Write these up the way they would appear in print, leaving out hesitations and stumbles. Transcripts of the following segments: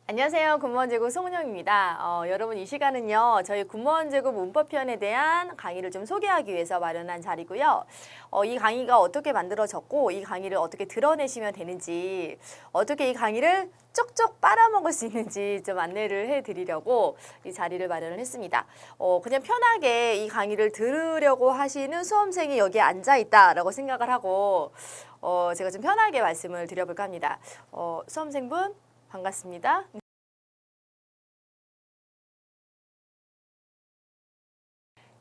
안녕하세요. 군무원 제고 송은영입니다. 여러분 이 시간은요. 저희 군무원 제고 문법편에 대한 강의를 좀 소개하기 위해서 마련한 자리고요. 이 강의가 어떻게 만들어졌고 이 강의를 어떻게 드러내시면 되는지 어떻게 이 강의를 쪽쪽 빨아먹을 수 있는지 좀 안내를 해드리려고 이 자리를 마련을 했습니다. 그냥 편하게 이 강의를 들으려고 하시는 수험생이 여기에 앉아있다라고 생각을 하고 제가 좀 편하게 말씀을 드려볼까 합니다. 수험생분 반갑습니다.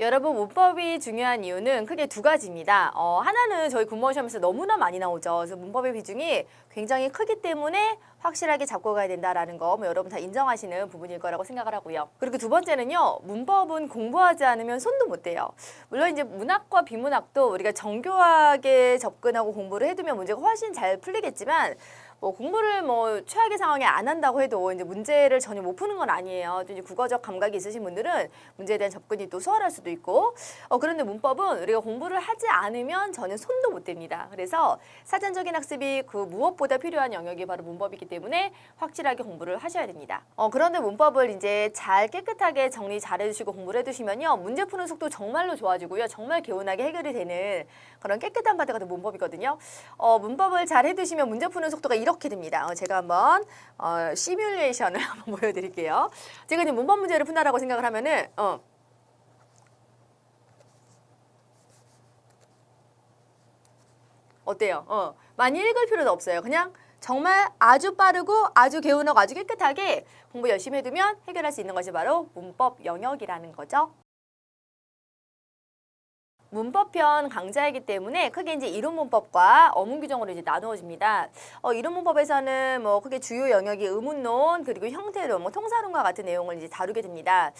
여러분 문법이 중요한 이유는 크게 두 가지입니다. 하나는 저희 군무원 시험에서 너무나 많이 나오죠. 그래서 문법의 비중이 굉장히 크기 때문에 확실하게 잡고 가야 된다라는 거 여러분 다 인정하시는 부분일 거라고 생각을 하고요. 그리고 두 번째는요. 문법은 공부하지 않으면 손도 못 대요. 물론 이제 문학과 비문학도 우리가 정교하게 접근하고 공부를 해두면 문제가 훨씬 잘 풀리겠지만 공부를 최악의 상황에 안 한다고 해도 이제 문제를 전혀 못 푸는 건 아니에요. 또 이제 국어적 감각이 있으신 분들은 문제에 대한 접근이 또 수월할 수도 있고 그런데 문법은 우리가 공부를 하지 않으면 전혀 손도 못 댑니다. 그래서 사전적인 학습이 그 무엇보다 필요한 영역이 바로 문법이기 때문에 확실하게 공부를 하셔야 됩니다. 그런데 문법을 이제 잘 깨끗하게 정리 잘 해주시고 공부를 해두시면요. 문제 푸는 속도 정말로 좋아지고요. 정말 개운하게 해결이 되는 그런 깨끗한 바다가 문법이거든요. 문법을 잘 해두시면 문제 푸는 속도가 이렇게 됩니다. 제가 한번 시뮬레이션을 한번 보여드릴게요. 제가 이제 문법 문제를 푼다라고 생각을 하면은 어때요? 많이 읽을 필요는 없어요. 그냥 정말 아주 빠르고 아주 개운하고 아주 깨끗하게 공부 열심히 해두면 해결할 수 있는 것이 바로 문법 영역이라는 거죠. 문법편 강좌이기 때문에 크게 이제 이론 문법과 어문 규정으로 이제 나누어집니다. 이론 문법에서는 크게 주요 영역이 의문론 그리고 형태론, 통사론과 같은 내용을 이제 다루게 됩니다.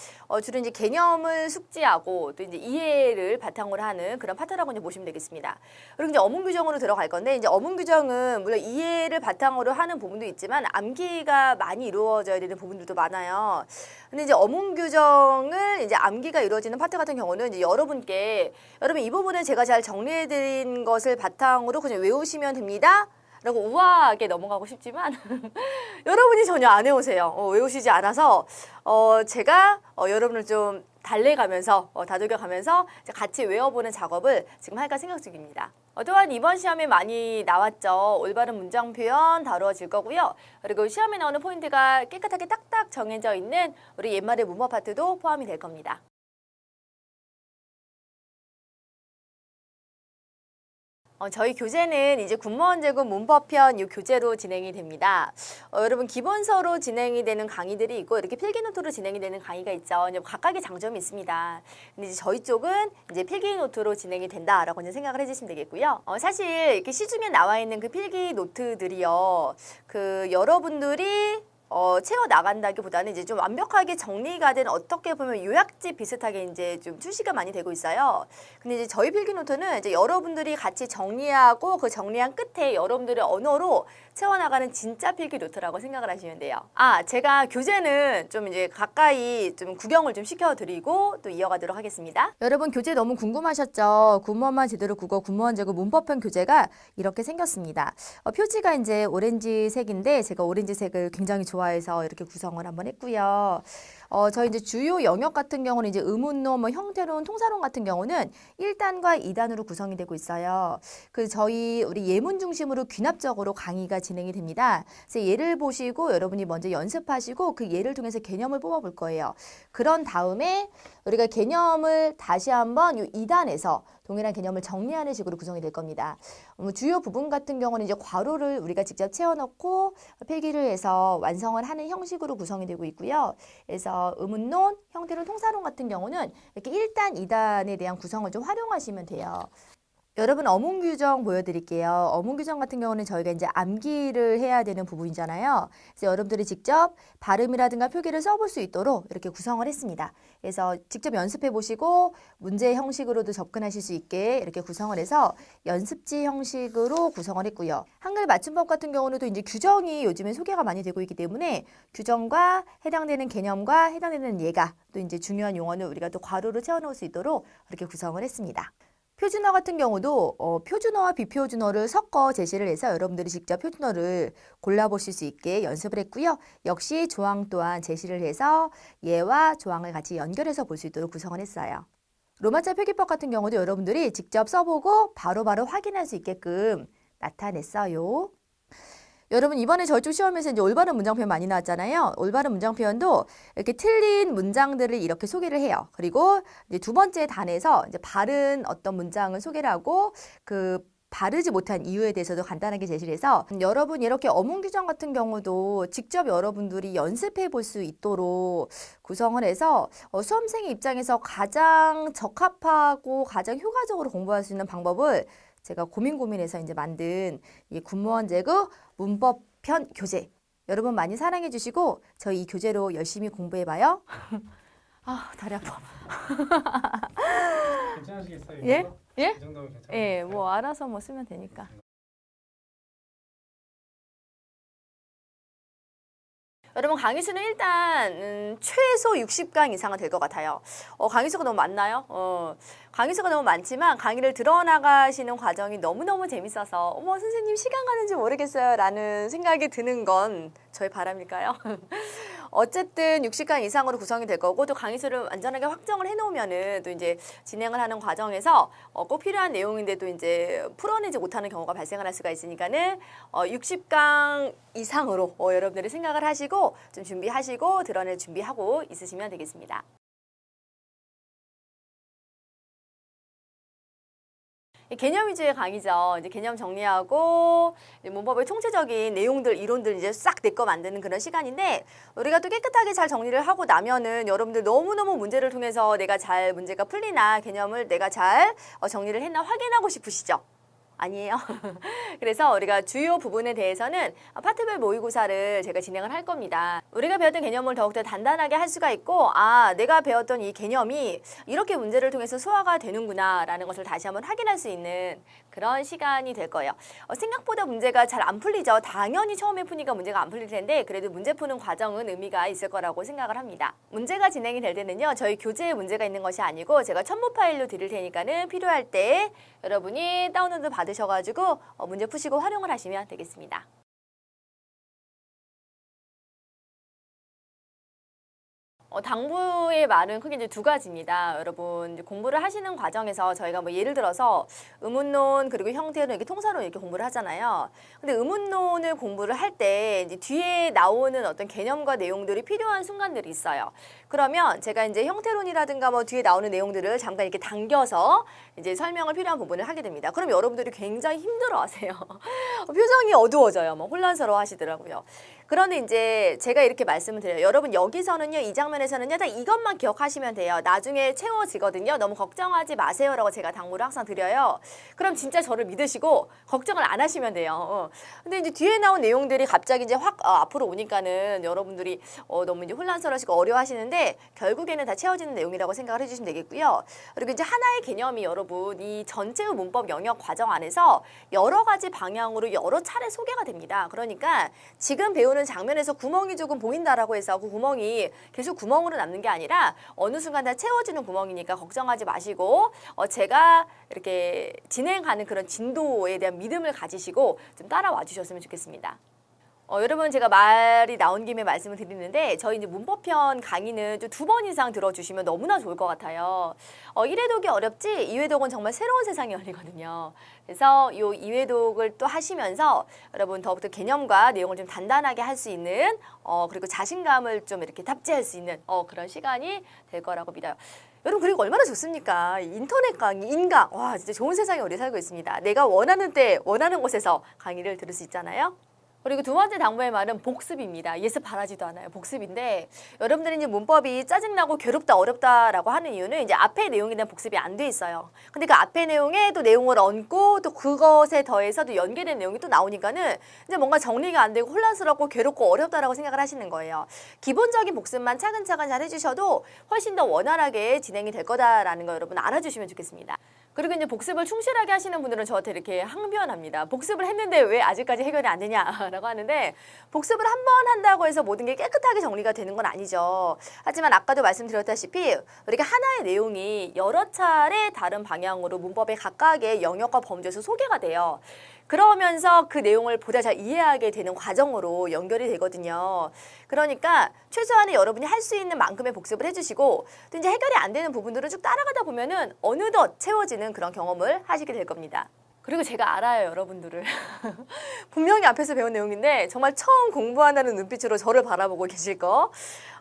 주로 이제 개념을 숙지하고 또 이제 이해를 바탕으로 하는 그런 파트라고 이제 보시면 되겠습니다. 그리고 이제 어문 규정으로 들어갈 건데 이제 어문 규정은 물론 이해를 바탕으로 하는 부분도 있지만 암기가 많이 이루어져야 되는 부분들도 많아요. 근데 이제 어문 규정을 이제 암기가 이루어지는 파트 같은 경우는 이제 여러분 이 부분은 제가 잘 정리해드린 것을 바탕으로 그냥 외우시면 됩니다. 라고 우아하게 넘어가고 싶지만 여러분이 전혀 안 외우세요. 외우시지 않아서 제가 여러분을 좀 달래가면서 다독여가면서 같이 외워보는 작업을 지금 할까 생각 중입니다. 또한 이번 시험에 많이 나왔죠. 올바른 문장 표현 다루어질 거고요. 그리고 시험에 나오는 포인트가 깨끗하게 딱딱 정해져 있는 우리 옛말의 문법 파트도 포함이 될 겁니다. 저희 교재는 이제 군무원 제고 문법편 이 교재로 진행이 됩니다. 여러분 기본서로 진행이 되는 강의들이 있고 이렇게 필기노트로 진행이 되는 강의가 있죠. 각각의 장점이 있습니다. 근데 이제 저희 쪽은 이제 필기노트로 진행이 된다라고 이제 생각을 해주시면 되겠고요. 사실 이렇게 시중에 나와 있는 그 필기노트들이요, 그 여러분들이 채워 나간다기보다는 이제 좀 완벽하게 정리가 된 어떻게 보면 요약집 비슷하게 이제 좀 출시가 많이 되고 있어요. 근데 이제 저희 필기노트는 이제 여러분들이 같이 정리하고 그 정리한 끝에 여러분들의 언어로 채워나가는 진짜 필기노트라고 생각을 하시면 돼요. 제가 교재는 좀 이제 가까이 좀 구경을 좀 시켜드리고 또 이어가도록 하겠습니다. 여러분 교재 너무 궁금하셨죠? 군무원만 제대로 국어 군무원 제고 문법편 교재가 이렇게 생겼습니다. 표지가 이제 오렌지색인데 제가 오렌지색을 굉장히 좋아해서 이렇게 구성을 한번 했고요. 저희 이제 주요 영역 같은 경우는 이제 의문론, 형태론, 통사론 같은 경우는 1단과 2단으로 구성이 되고 있어요. 저희 우리 예문 중심으로 귀납적으로 강의가 진행이 됩니다. 그래서 예를 보시고 여러분이 먼저 연습하시고 그 예를 통해서 개념을 뽑아볼 거예요. 그런 다음에 우리가 개념을 다시 한번 이 2단에서 동일한 개념을 정리하는 식으로 구성이 될 겁니다. 주요 부분 같은 경우는 이제 괄호를 우리가 직접 채워넣고 필기를 해서 완성을 하는 형식으로 구성이 되고 있고요. 그래서 의문론, 형태론, 통사론 같은 경우는 이렇게 1단, 2단에 대한 구성을 좀 활용하시면 돼요. 여러분 어문 규정 보여드릴게요. 어문 규정 같은 경우는 저희가 이제 암기를 해야 되는 부분이잖아요. 그래서 여러분들이 직접 발음이라든가 표기를 써볼 수 있도록 이렇게 구성을 했습니다. 그래서 직접 연습해 보시고 문제 형식으로도 접근하실 수 있게 이렇게 구성을 해서 연습지 형식으로 구성을 했고요. 한글 맞춤법 같은 경우는 또 이제 규정이 요즘에 소개가 많이 되고 있기 때문에 규정과 해당되는 개념과 해당되는 예가 또 이제 중요한 용어는 우리가 또 괄호로 채워넣을 수 있도록 이렇게 구성을 했습니다. 표준어 같은 경우도 표준어와 비표준어를 섞어 제시를 해서 여러분들이 직접 표준어를 골라보실 수 있게 연습을 했고요. 역시 조항 또한 제시를 해서 얘와 조항을 같이 연결해서 볼 수 있도록 구성을 했어요. 로마자 표기법 같은 경우도 여러분들이 직접 써보고 바로바로 확인할 수 있게끔 나타냈어요. 여러분 이번에 저쪽 시험에서 이제 올바른 문장 표현 많이 나왔잖아요. 올바른 문장 표현도 이렇게 틀린 문장들을 이렇게 소개를 해요. 그리고 이제 두 번째 단에서 이제 바른 어떤 문장을 소개를 하고 그 바르지 못한 이유에 대해서도 간단하게 제시를 해서 여러분 이렇게 어문 규정 같은 경우도 직접 여러분들이 연습해 볼 수 있도록 구성을 해서 수험생의 입장에서 가장 적합하고 가장 효과적으로 공부할 수 있는 방법을 제가 고민해서 이제 만든 이 군무원 제국 문법편 교재. 여러분 많이 사랑해 주시고 저희 이 교재로 열심히 공부해 봐요. 아, 다리 아파. 괜찮으시겠어요? 예? 예? 이 정도면 괜찮으시겠어요? 예, 뭐 알아서 뭐 쓰면 되니까. 여러분 강의 수는 일단 최소 60강 이상은 될 것 같아요. 강의 수가 너무 많나요? 강의 수가 너무 많지만 강의를 들어나가시는 과정이 너무너무 재밌어서 어머 선생님 시간 가는지 모르겠어요 라는 생각이 드는 건 저의 바람일까요? 어쨌든 60강 이상으로 구성이 될 거고 또 강의 수를 완전하게 확정을 해놓으면은 또 이제 진행을 하는 과정에서 꼭 필요한 내용인데도 이제 풀어내지 못하는 경우가 발생을 할 수가 있으니까는 60강 이상으로 여러분들이 생각을 하시고 좀 준비하시고 드러낼 준비하고 있으시면 되겠습니다. 개념 위주의 강의죠. 이제 개념 정리하고 문법의 총체적인 내용들, 이론들 이제 싹 내 거 만드는 그런 시간인데 우리가 또 깨끗하게 잘 정리를 하고 나면은 여러분들 너무너무 문제를 통해서 내가 잘 문제가 풀리나 개념을 내가 잘 정리를 했나 확인하고 싶으시죠? 아니에요. 그래서 우리가 주요 부분에 대해서는 파트별 모의고사를 제가 진행을 할 겁니다. 우리가 배웠던 개념을 더욱더 단단하게 할 수가 있고 내가 배웠던 이 개념이 이렇게 문제를 통해서 소화가 되는구나 라는 것을 다시 한번 확인할 수 있는 그런 시간이 될 거예요. 생각보다 문제가 잘 안 풀리죠. 당연히 처음에 푸니까 문제가 안 풀릴 텐데 그래도 문제 푸는 과정은 의미가 있을 거라고 생각을 합니다. 문제가 진행이 될 때는요. 저희 교재에 문제가 있는 것이 아니고 제가 첨부 파일로 드릴 테니까는 필요할 때 여러분이 다운로드 받으셔가지고 문제 푸시고 활용을 하시면 되겠습니다. 당부의 말은 크게 이제 두 가지입니다. 여러분 이제 공부를 하시는 과정에서 저희가 뭐 예를 들어서 의문론 그리고 형태론 이렇게 통사론 이렇게 공부를 하잖아요. 근데 의문론을 공부를 할 때 이제 뒤에 나오는 어떤 개념과 내용들이 필요한 순간들이 있어요. 그러면 제가 이제 형태론이라든가 뭐 뒤에 나오는 내용들을 잠깐 이렇게 당겨서 이제 설명을 필요한 부분을 하게 됩니다. 그럼 여러분들이 굉장히 힘들어하세요. 표정이 어두워져요. 뭐 혼란스러워 하시더라고요. 그런데 이제 제가 이렇게 말씀을 드려요. 여러분 여기서는요. 이 장면에서는요. 딱 이것만 기억하시면 돼요. 나중에 채워지거든요. 너무 걱정하지 마세요라고 제가 당부를 항상 드려요. 그럼 진짜 저를 믿으시고 걱정을 안 하시면 돼요. 근데 이제 뒤에 나온 내용들이 갑자기 이제 확 앞으로 오니까는 여러분들이 너무 이제 혼란스러우시고 어려워하시는데 결국에는 다 채워지는 내용이라고 생각을 해주시면 되겠고요. 그리고 이제 하나의 개념이 여러분 이 전체의 문법 영역 과정 안에서 여러 가지 방향으로 여러 차례 소개가 됩니다. 그러니까 지금 배우는 장면에서 구멍이 조금 보인다라고 해서 그 구멍이 계속 구멍으로 남는 게 아니라 어느 순간 다 채워지는 구멍이니까 걱정하지 마시고 제가 이렇게 진행하는 그런 진도에 대한 믿음을 가지시고 좀 따라와 주셨으면 좋겠습니다. 여러분 제가 말이 나온 김에 말씀을 드리는데 저희 이제 문법편 강의는 좀 2번 이상 들어주시면 너무나 좋을 것 같아요. 1회독이 어렵지 2회독은 정말 새로운 세상이 열리거든요. 그래서 이 2회독을 또 하시면서 여러분 더욱더 개념과 내용을 좀 단단하게 할 수 있는 그리고 자신감을 좀 이렇게 탑재할 수 있는 그런 시간이 될 거라고 믿어요. 여러분 그리고 얼마나 좋습니까? 인터넷 강의, 인강. 와 진짜 좋은 세상에 우리 살고 있습니다. 내가 원하는 때 원하는 곳에서 강의를 들을 수 있잖아요. 그리고 두 번째 당부의 말은 복습입니다. 예습 바라지도 않아요. 복습인데 여러분들이 이제 문법이 짜증나고 괴롭다 어렵다라고 하는 이유는 이제 앞에 내용에 대한 복습이 안 돼 있어요. 근데 그 앞에 내용에 또 내용을 얹고 또 그것에 더해서 또 연계된 내용이 또 나오니까는 이제 뭔가 정리가 안 되고 혼란스럽고 괴롭고 어렵다라고 생각을 하시는 거예요. 기본적인 복습만 차근차근 잘 해주셔도 훨씬 더 원활하게 진행이 될 거다라는 거 여러분 알아주시면 좋겠습니다. 그리고 이제 복습을 충실하게 하시는 분들은 저한테 이렇게 항변합니다. 복습을 했는데 왜 아직까지 해결이 안 되냐라고 하는데 복습을 한 번 한다고 해서 모든 게 깨끗하게 정리가 되는 건 아니죠. 하지만 아까도 말씀드렸다시피 우리가 하나의 내용이 여러 차례 다른 방향으로 문법의 각각의 영역과 범주에서 소개가 돼요. 그러면서 그 내용을 보다 잘 이해하게 되는 과정으로 연결이 되거든요. 그러니까 최소한의 여러분이 할 수 있는 만큼의 복습을 해주시고 또 이제 해결이 안 되는 부분들을 쭉 따라가다 보면은 어느덧 채워지는 그런 경험을 하시게 될 겁니다. 그리고 제가 알아요, 여러분들을. 분명히 앞에서 배운 내용인데 정말 처음 공부한다는 눈빛으로 저를 바라보고 계실 거.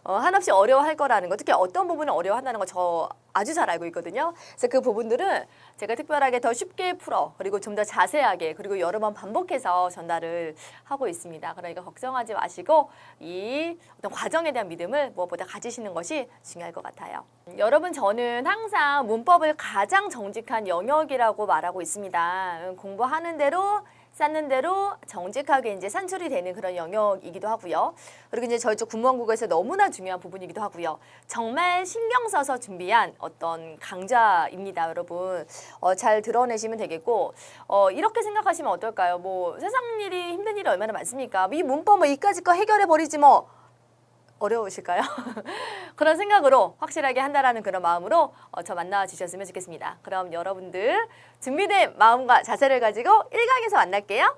한없이 어려워할 거라는 거, 특히 어떤 부분을 어려워한다는 거 저 아주 잘 알고 있거든요. 그래서 그 부분들은 제가 특별하게 더 쉽게 풀어, 그리고 좀 더 자세하게, 그리고 여러 번 반복해서 전달을 하고 있습니다. 그러니까 걱정하지 마시고 이 어떤 과정에 대한 믿음을 무엇보다 가지시는 것이 중요할 것 같아요. 여러분, 저는 항상 문법을 가장 정직한 영역이라고 말하고 있습니다. 공부하는 대로 쌓는 대로 정직하게 이제 산출이 되는 그런 영역이기도 하고요. 그리고 이제 저희 쪽 군무원국어에서 너무나 중요한 부분이기도 하고요. 정말 신경 써서 준비한 어떤 강좌입니다, 여러분. 잘 드러내시면 되겠고, 이렇게 생각하시면 어떨까요? 뭐 세상 일이 힘든 일이 얼마나 많습니까? 이 문법 뭐 이까짓 거 해결해 버리지 뭐. 어려우실까요? 그런 생각으로 확실하게 한다라는 그런 마음으로 저 만나 주셨으면 좋겠습니다. 그럼 여러분들 준비된 마음과 자세를 가지고 1강에서 만날게요.